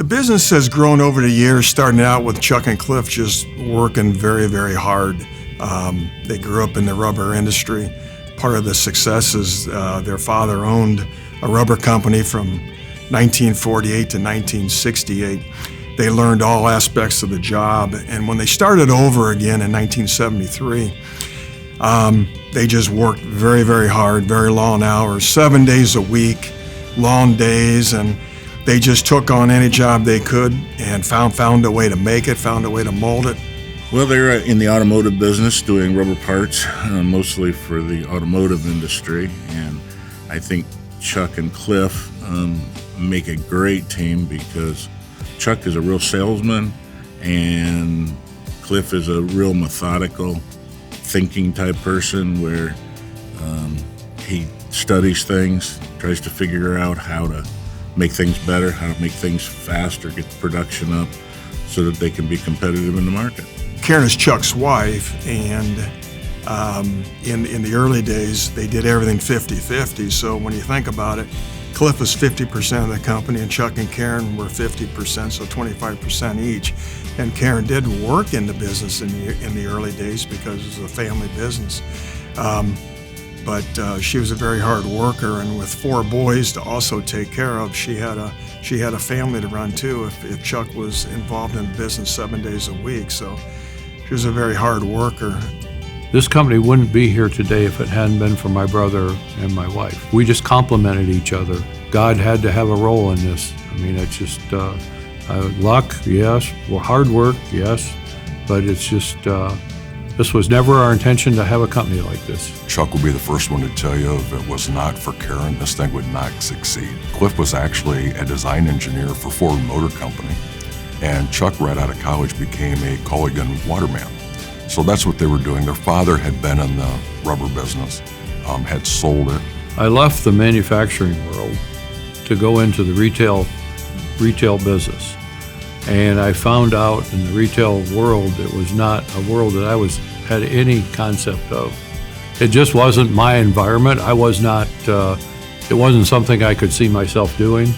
The business has grown over the years, starting out with Chuck and Cliff just working very, very hard. They grew up in the rubber industry. Part of the success is their father owned a rubber company from 1948 to 1968. They learned all aspects of the job, and when they started over again in 1973, they just worked very, very hard, very long hours, 7 days a week, long days, and they just took on any job they could and found a way to make it, found a way to mold it. Well, they're in the automotive business doing rubber parts, mostly for the automotive industry. And I think Chuck and Cliff make a great team because Chuck is a real salesman and Cliff is a real methodical thinking type person where he studies things, tries to figure out how to make things better, how to make things faster, get the production up so that they can be competitive in the market. Karen is Chuck's wife, and in the early days, they did everything 50-50. So when you think about it, Cliff was 50% of the company, and Chuck and Karen were 50%, so 25% each. And Karen did work in the business in the early days because it was a family business. But she was a very hard worker, and with 4 boys to also take care of, she had a family to run too if Chuck was involved in business 7 days a week. So she was a very hard worker. This company wouldn't be here today if it hadn't been for my brother and my wife. We just complemented each other. God had to have a role in this. I mean, it's just luck, yes. Well, hard work, yes. But it's just, this was never our intention to have a company like this. Chuck will be the first one to tell you if it was not for Karen, this thing would not succeed. Cliff was actually a design engineer for Ford Motor Company, and Chuck, right out of college, became a Culligan waterman. So that's what they were doing. Their father had been in the rubber business, had sold it. I left the manufacturing world to go into the retail business. And I found out in the retail world it was not a world that I had any concept of. It just wasn't my environment. I was not, it wasn't something I could see myself doing.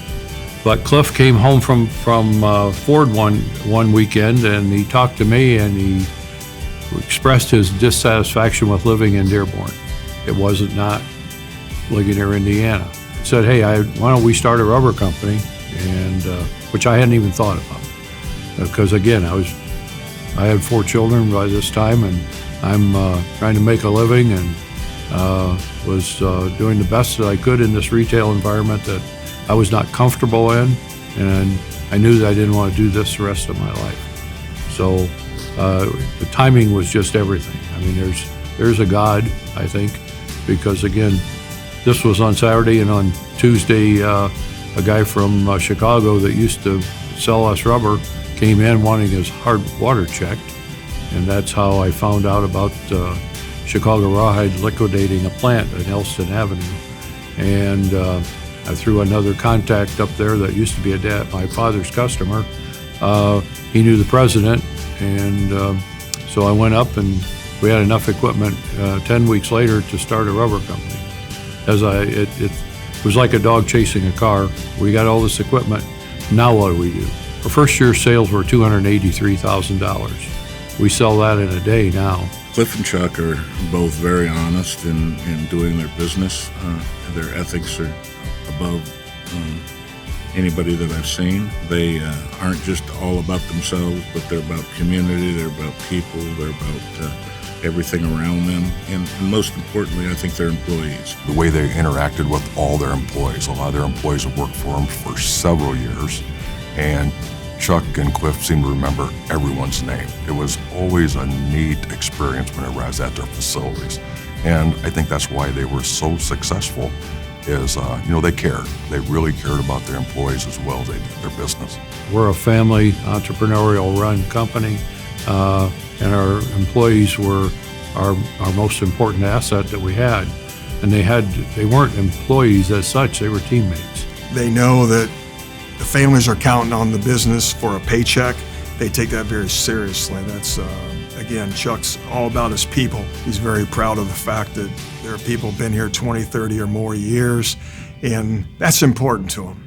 But Cliff came home from Ford one weekend, and he talked to me and he expressed his dissatisfaction with living in Dearborn. It wasn't not Ligonier, Indiana. He said, hey, why don't we start a rubber company? And which I hadn't even thought about. Because again, I had 4 children by this time, and I'm trying to make a living, and was doing the best that I could in this retail environment that I was not comfortable in, and I knew that I didn't want to do this the rest of my life. So the timing was just everything. I mean, there's a God, I think, because again, this was on Saturday, and on Tuesday, a guy from Chicago that used to sell us rubber came in wanting his hard water checked, and that's how I found out about Chicago Rawhide liquidating a plant at Elston Avenue. And I threw another contact up there that used to be my father's customer. He knew the president, and so I went up, and we had enough equipment 10 weeks later to start a rubber company. It was like a dog chasing a car. We got all this equipment. Now what do we do? Our first year sales were $283,000. We sell that in a day now. Cliff and Chuck are both very honest in doing their business. Their ethics are above anybody that I've seen. They aren't just all about themselves, but they're about community, they're about people, they're about everything around them, and most importantly, I think they're employees. The way they interacted with all their employees, a lot of their employees have worked for them for several years, and Chuck and Cliff seem to remember everyone's name. It was always a neat experience whenever I was at their facilities, and I think that's why they were so successful. Is they cared. They really cared about their employees as well as they did their business. We're a family, entrepreneurial-run company, and our employees were our most important asset that we had. And they weren't employees as such; they were teammates. They know that the families are counting on the business for a paycheck. They take that very seriously. That's again, Chuck's all about his people. He's very proud of the fact that there are people been here 20, 30 or more years, and that's important to him.